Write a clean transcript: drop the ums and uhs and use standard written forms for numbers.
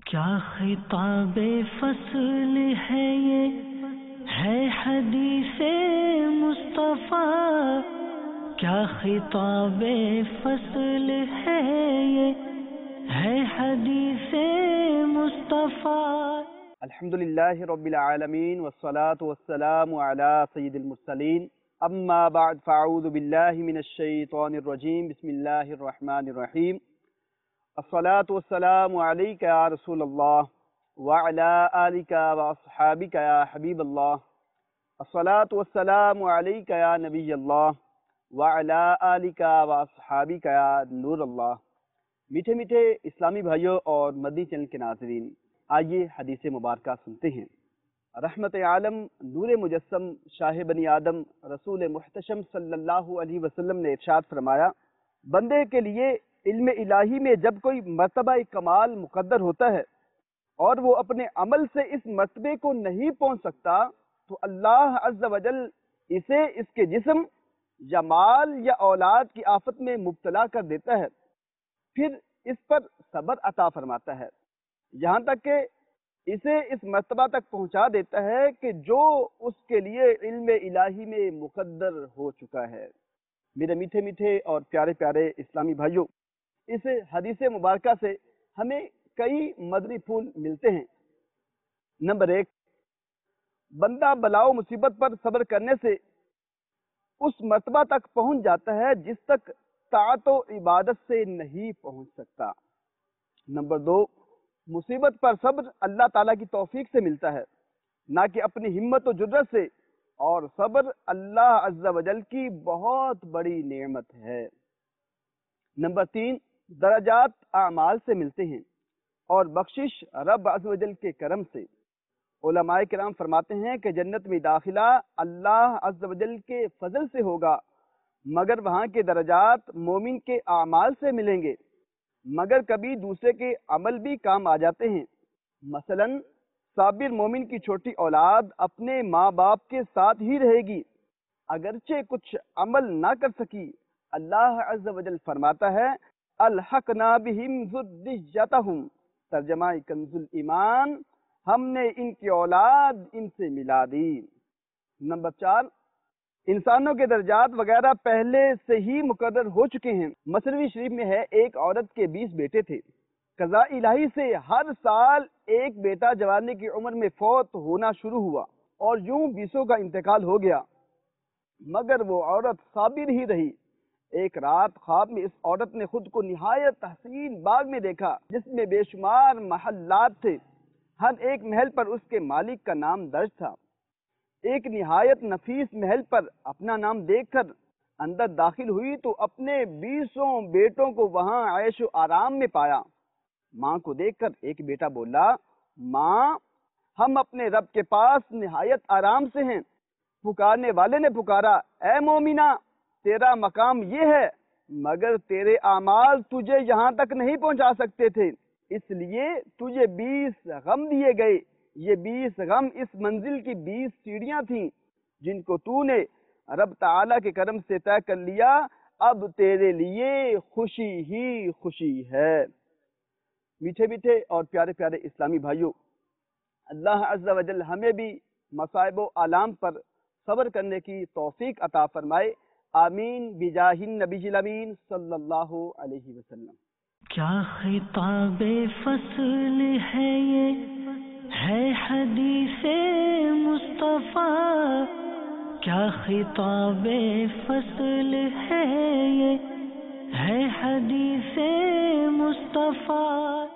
کیا خطاب فصل ہے یہ ہے حدیث مصطفیٰ، کیا خطاب فصل ہے یہ ہے حدیث مصطفیٰ۔ الحمدللہ رب العالمین والصلاة والسلام علی سید المرسلین، اما بعد فاعوذ باللہ من الشیطان الرجیم، بسم اللہ الرحمن الرحیم۔ الصلاة والسلام علیک یا رسول اللہ وعلی آلک واصحابک یا حبیب اللہ، الصلاة والسلام علیک یا نبی اللہ وعلی آلک واصحابک یا نور اللہ۔ میٹھے میٹھے اسلامی بھائیوں اور مدنی چینل کے ناظرین، آئیے حدیث مبارکہ سنتے ہیں۔ رحمت عالم نور مجسم شاہ بنی آدم رسول محتشم صلی اللہ علیہ وسلم نے ارشاد فرمایا، بندے کے لیے علم الہی میں جب کوئی مرتبہ کمال مقدر ہوتا ہے اور وہ اپنے عمل سے اس مرتبے کو نہیں پہنچ سکتا تو اللہ عز و جل اسے اس کے جسم یا مال یا اولاد کی آفت میں مبتلا کر دیتا ہے، پھر اس پر صبر عطا فرماتا ہے، یہاں تک کہ اسے اس مرتبہ تک پہنچا دیتا ہے کہ جو اس کے لیے علم الہی میں مقدر ہو چکا ہے۔ میرے میٹھے میٹھے اور پیارے پیارے اسلامی بھائیوں، اس حدیث مبارکہ سے ہمیں کئی مدنی پھول ملتے ہیں۔ نمبر 1، بندہ بلاؤ مصیبت پر صبر کرنے سے اس مرتبہ تک پہنچ جاتا ہے جس تک طاعت و عبادت سے نہیں پہنچ سکتا۔ نمبر 2، مصیبت پر صبر اللہ تعالیٰ کی توفیق سے ملتا ہے، نہ کہ اپنی ہمت و جرأت سے، اور صبر اللہ عز و جل کی بہت بڑی نعمت ہے۔ نمبر 3، درجات اعمال سے ملتے ہیں اور بخشش رب عز و جل کے کرم سے۔ علماء کرام فرماتے ہیں کہ جنت میں داخلہ اللہ عز و جل کے فضل سے ہوگا، مگر وہاں کے درجات مومن کے اعمال سے ملیں گے، مگر کبھی دوسرے کے عمل بھی کام آ جاتے ہیں۔ مثلا صابر مومن کی چھوٹی اولاد اپنے ماں باپ کے ساتھ ہی رہے گی، اگرچہ کچھ عمل نہ کر سکی۔ اللہ عز و جل فرماتا ہے، الحقنا بہم ذریتہم، ترجمہ کنز الایمان، ہم نے ان کی اولاد ان سے ملا دی۔ نمبر 4، انسانوں کے درجات وغیرہ پہلے سے ہی مقرر ہو چکے ہیں۔ مثنوی شریف میں ہے، ایک عورت کے 20 بیٹے تھے، قضاء الہی سے ہر سال ایک بیٹا جوانی کی عمر میں فوت ہونا شروع ہوا اور یوں 20 کا انتقال ہو گیا، مگر وہ عورت صابر ہی رہی۔ ایک رات خواب میں اس عورت نے خود کو نہایت حسین باغ میں دیکھا جس میں بے شمار محلات تھے، ہر ایک محل پر اس کے مالک کا نام درج تھا۔ ایک نہایت نفیس محل پر اپنا نام دیکھ کر اندر داخل ہوئی تو اپنے 20 بیٹوں کو وہاں عیش و آرام میں پایا۔ ماں کو دیکھ کر ایک بیٹا بولا، ماں، ہم اپنے رب کے پاس نہایت آرام سے ہیں۔ پکارنے والے نے پکارا، اے مومنہ، تیرا مقام یہ ہے، مگر تیرے اعمال تجھے یہاں تک نہیں پہنچا سکتے تھے، اس لیے تجھے 20 غم دیے گئے۔ یہ 20 غم اس منزل کی 20 سیڑھیاں تھیں جن کو تو نے رب تعالیٰ کے کرم سے طے کر لیا، اب تیرے لیے خوشی ہی خوشی ہے۔ میٹھے میٹھے اور پیارے پیارے اسلامی بھائیوں، اللہ عز و جل ہمیں بھی مصائب و آلام پر صبر کرنے کی توفیق عطا فرمائے، آمین بجاہ النبی الامین صلی اللہ علیہ وسلم۔ کیا خطاب فصل ہے یہ ہے حدیث مصطفیٰ، کیا خطاب فصل ہے یہ ہے حدیث مصطفیٰ۔